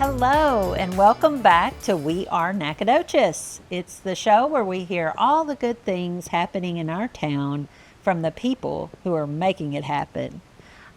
Hello, and welcome back to We Are Nacogdoches. It's the show where we hear all the good things happening in our town from the people who are making it happen.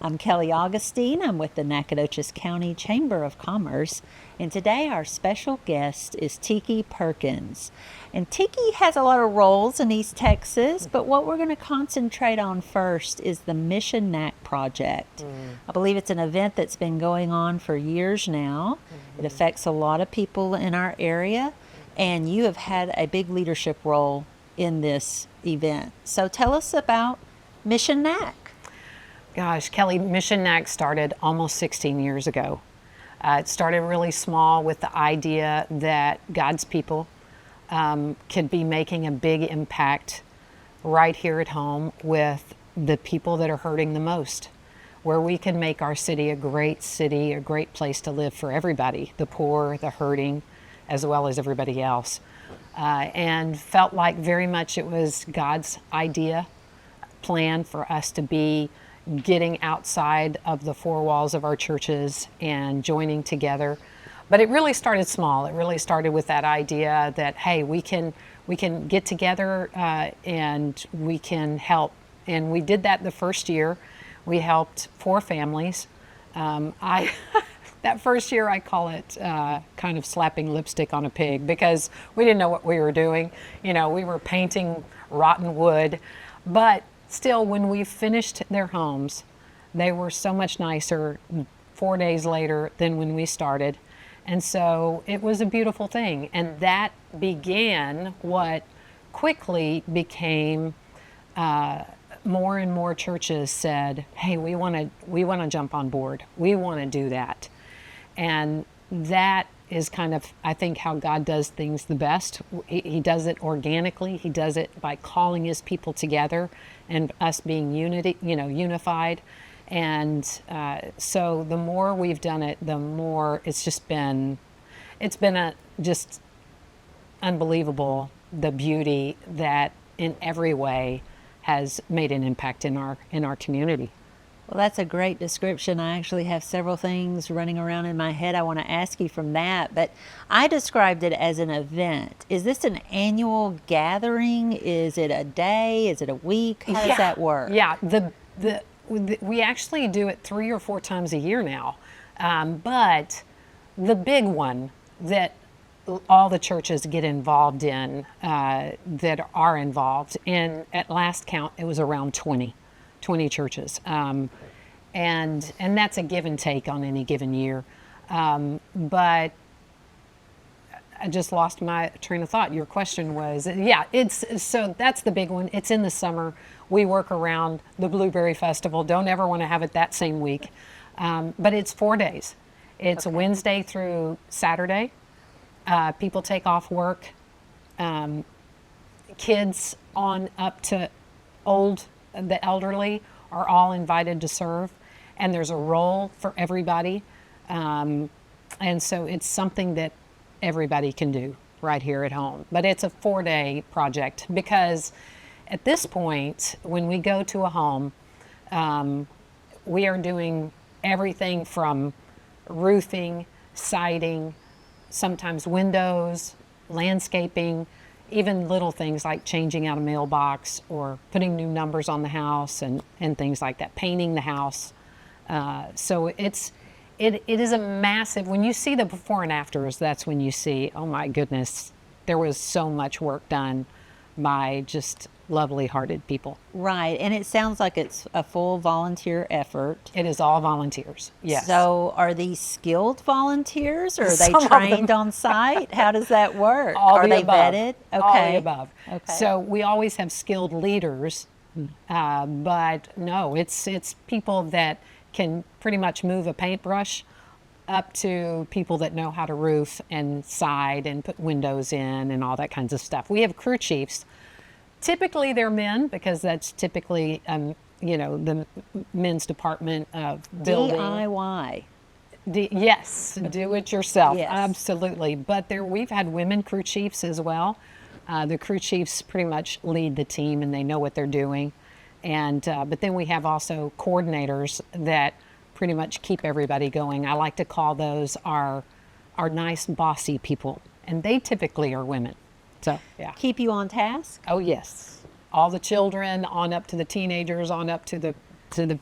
I'm Kelly Augustine. I'm with the Nacogdoches County Chamber of Commerce, and today our special guest is Tiki Perkins. And Tiki has a lot of roles in East Texas, but what we're going to concentrate on first is the Mission Nac project. I believe it's an event that's been going on for years now. It affects a lot of people in our area, and you have had a big leadership role in this event. So tell us about Mission Nac. Gosh, Kelly, Mission Nac started almost 16 years ago. It started really small with the idea that God's people could be making a big impact right here at home with the people that are hurting the most, where we can make our city, a great place to live for everybody, the poor, the hurting, as well as everybody else. And felt like very much it was God's plan for us to be getting outside of the four walls of our churches and joining together. But it really started small. It really started with that idea that, hey, we can get together and we can help. And we did that the first year. We helped 4 families. That first year I call it kind of slapping lipstick on a pig, because we didn't know what we were doing. You know, we were painting rotten wood, but still, when we finished their homes, they were so much nicer 4 days later than when we started. And so it was a beautiful thing. And that began what quickly became more and more churches said, hey, we want to jump on board. We want to do that. And that is kind of, I think, how God does things the best. He does it organically. He does it by calling his people together and us being unified. And so the more we've done it, the more it's been just unbelievable, the beauty that in every way has made an impact in our community. Well, that's a great description. I actually have several things running around in my head I want to ask you from that, but I described it as an event. Is this an annual gathering? Is it a day? Is it a week? How does that work? Yeah, we actually do it 3 or 4 times a year now, but the big one that all the churches get involved in, that are involved, and at last count, it was around 20 churches. And that's a give and take on any given year. But I just lost my train of thought. Your question was, so that's the big one. It's in the summer. We work around the Blueberry Festival. Don't ever want to have it that same week. But it's 4 days. It's Wednesday through Saturday. People take off work. Kids on up to the elderly are all invited to serve, and there's a role for everybody. And so it's something that everybody can do right here at home. But it's a 4-day project, because at this point, when we go to a home, we are doing everything from roofing, siding, sometimes windows, landscaping, even little things like changing out a mailbox or putting new numbers on the house and things like that, painting the house. So it is a massive, when you see the before and afters, that's when you see, oh my goodness, there was so much work done by just lovely hearted people. Right, and it sounds like it's a full volunteer effort. It is all volunteers, yes. So are these skilled volunteers, or are they trained on site? How does that work? Are they vetted? Okay. All the above. Okay. So we always have skilled leaders, but no, it's people that can pretty much move a paintbrush up to people that know how to roof and side and put windows in and all that kinds of stuff. We have crew chiefs. Typically they're men, because that's typically, the men's department of building. DIY. Yes, do it yourself. Yes. Absolutely. But we've had women crew chiefs as well. The crew chiefs pretty much lead the team, and they know what they're doing. And but then we have also coordinators that pretty much keep everybody going. I like to call those our are nice, bossy people, and they typically are women. So, yeah. Keep you on task? Oh, yes. All the children on up to the teenagers, on up to the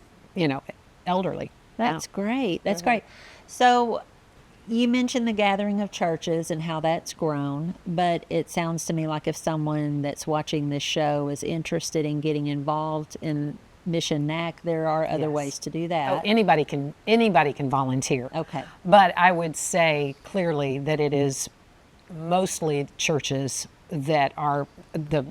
elderly. That's great. That's great. So you mentioned the gathering of churches and how that's grown, but it sounds to me like if someone that's watching this show is interested in getting involved in Mission Nac, there are other Yes. ways to do Oh, that. anybody can volunteer. Okay. But I would say clearly that it is mostly churches that are the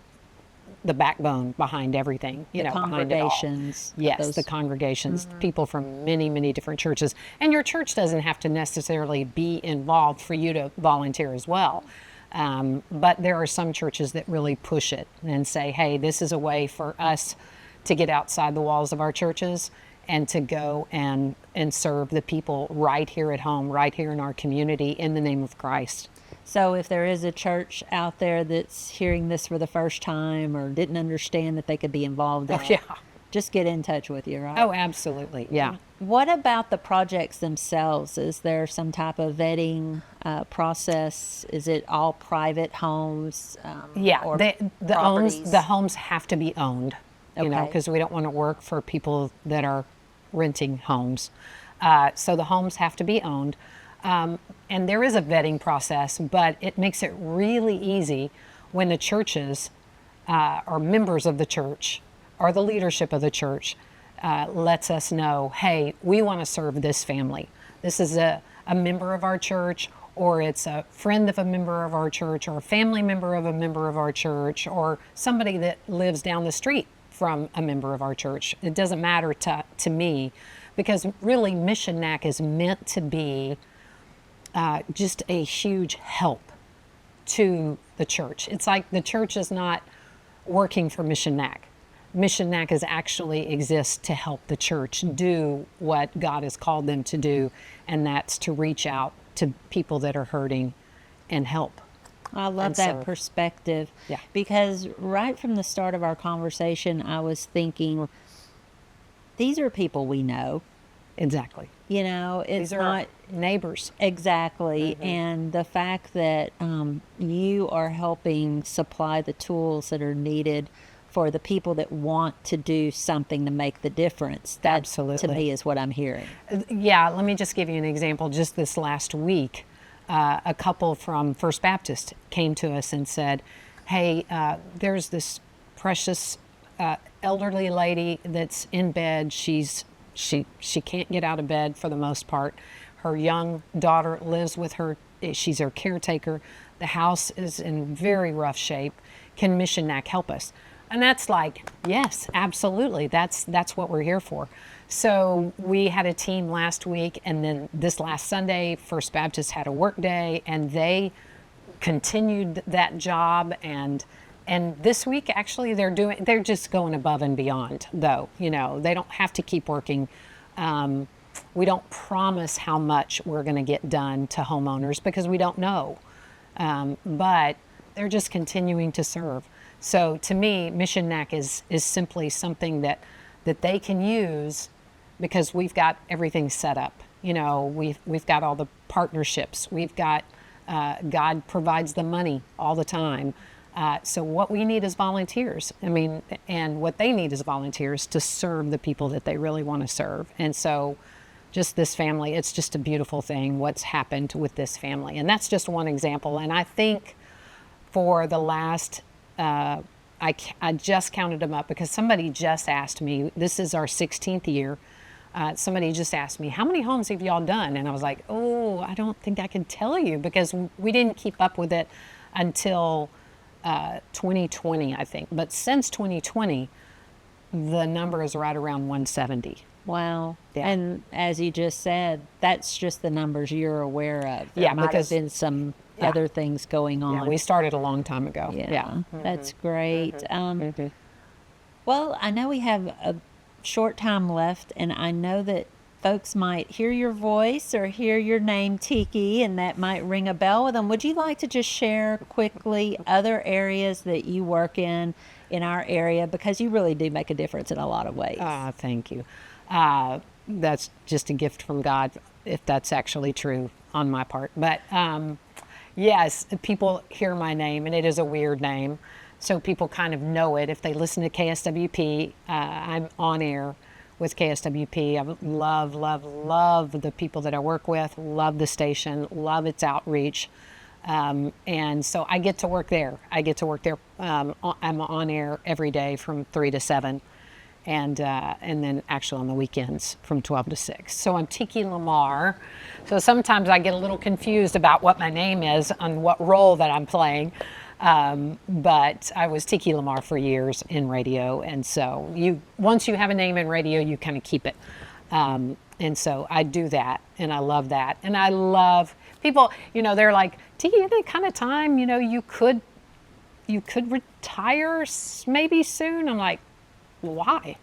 backbone behind everything, The behind it all. congregations. Yes, the congregations, people from many, many different churches. And your church doesn't have to necessarily be involved for you to volunteer as well. But there are some churches that really push it and say, hey, this is a way for us to get outside the walls of our churches and to go and serve the people right here at home, right here in our community in the name of Christ. So if there is a church out there that's hearing this for the first time or didn't understand that they could be involved in Oh, it, yeah. just get in touch with you, right? Oh, absolutely. Yeah. What about the projects themselves? Is there some type of vetting process? Is it all private homes? Yeah, or the homes have to be owned, Okay. because we don't want to work for people that are renting homes. So the homes have to be owned. And there is a vetting process, but it makes it really easy when the churches or members of the church or the leadership of the church lets us know, hey, we want to serve this family. This is a member of our church, or it's a friend of a member of our church, or a family member of a member of our church, or somebody that lives down the street from a member of our church. It doesn't matter to me, because really Mission Nac is meant to be just a huge help to the church. It's like the church is not working for Mission Nac. Mission Nac is actually exists to help the church do what God has called them to do, and that's to reach out to people that are hurting and help. I love and that serve. perspective. Yeah. Because right from the start of our conversation, I was thinking, these are people we know. Exactly. It's These are not neighbors. exactly. And the fact that you are helping supply the tools that are needed for the people that want to do something to make the difference. That, Absolutely. to me, is what I'm hearing. Yeah, let me just give you an example. Just this last week, a couple from First Baptist came to us and said, hey, there's this precious elderly lady that's in bed. She can't get out of bed for the most part. Her young daughter lives with her. She's her caretaker. The house is in very rough shape. Can Mission Nac help us? And that's like, yes, absolutely. That's what we're here for. So we had a team last week, and then this last Sunday, First Baptist had a work day, and they continued that job. And this week, actually, they're just going above and beyond, though. They don't have to keep working. We don't promise how much we're going to get done to homeowners because we don't know. But they're just continuing to serve. So to me, Mission Nac is simply something that they can use because we've got everything set up. We've got all the partnerships. We've got God provides the money all the time. So what we need is volunteers. And what they need is volunteers to serve the people that they really want to serve. And so just this family, it's just a beautiful thing what's happened with this family. And that's just one example. And I think for the last, I just counted them up because somebody just asked me, this is our 16th year. Somebody just asked me, how many homes have y'all done? And I was like, I don't think I can tell you because we didn't keep up with it until 2020, I think. But since 2020, the number is right around 170. Wow. Yeah. And as you just said, that's just the numbers you're aware of. There Yeah, might because- have been some Yeah. other things going on. Yeah, we started a long time ago. Yeah, that's great. Well, I know we have a short time left, and I know that folks might hear your voice or hear your name, Tiki, and that might ring a bell with them. Would you like to just share quickly other areas that you work in our area? Because you really do make a difference in a lot of ways. Thank you. That's just a gift from God. if that's actually true on my part. But yes, people hear my name, and it is a weird name. So people kind of know it. If they listen to KSWP, I'm on air with KSWP. I love, love, love the people that I work with, love the station, love its outreach. And so I get to work there. I'm on air every day from 3 to 7. And then actually on the weekends from 12 to 6. So I'm Tiki Lamar. So sometimes I get a little confused about what my name is and what role that I'm playing. But I was Tiki Lamar for years in radio. And so once you have a name in radio, you kind of keep it. And so I do that, and I love that. And I love people, they're like, Tiki, isn't it kind of time, you could retire maybe soon? I'm like, why?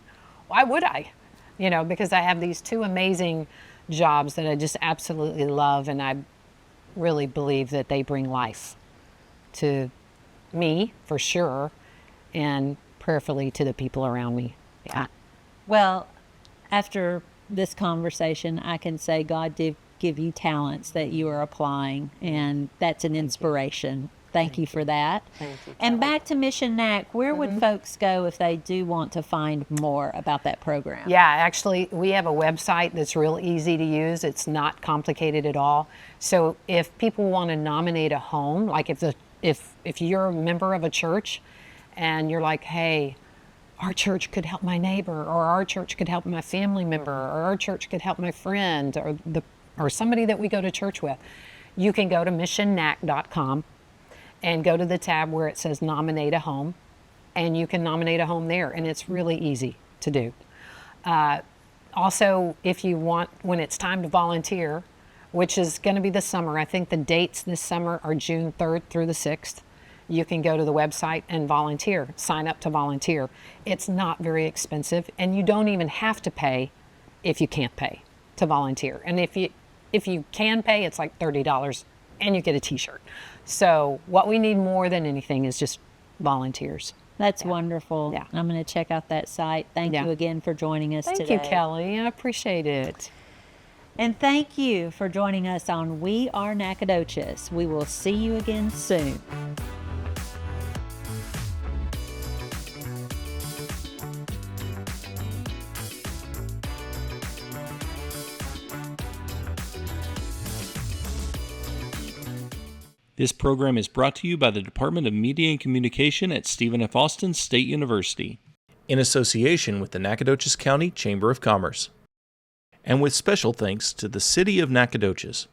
Why would I? Because I have these two amazing jobs that I just absolutely love, and I really believe that they bring life to me, for sure, and prayerfully to the people around me. Yeah. Well, after this conversation, I can say God did give you talents that you are applying, and that's an inspiration. Thank you for that. Thank you. And back to Mission Nac, where would folks go if they do want to find more about that program? Yeah, actually, we have a website that's real easy to use. It's not complicated at all. So if people want to nominate a home, like if you're a member of a church and you're like, hey, our church could help my neighbor, or our church could help my family member, or our church could help my friend, or somebody that we go to church with, you can go to missionnac.com and go to the tab where it says nominate a home, and you can nominate a home there, and it's really easy to do. Also, if you want, when it's time to volunteer, which is going to be this summer, I think the dates this summer are June 3rd through the 6th, you can go to the website and volunteer, sign up to volunteer. It's not very expensive, and you don't even have to pay if you can't pay to volunteer. And if you can pay, it's like $30, and you get a t-shirt. So what we need more than anything is just volunteers. That's wonderful. Yeah. I'm going to check out that site. Thank you again for joining us today. Thank you, Kelly. I appreciate it. And thank you for joining us on We Are Nacogdoches. We will see you again soon. This program is brought to you by the Department of Media and Communication at Stephen F. Austin State University, in association with the Nacogdoches County Chamber of Commerce, and with special thanks to the City of Nacogdoches.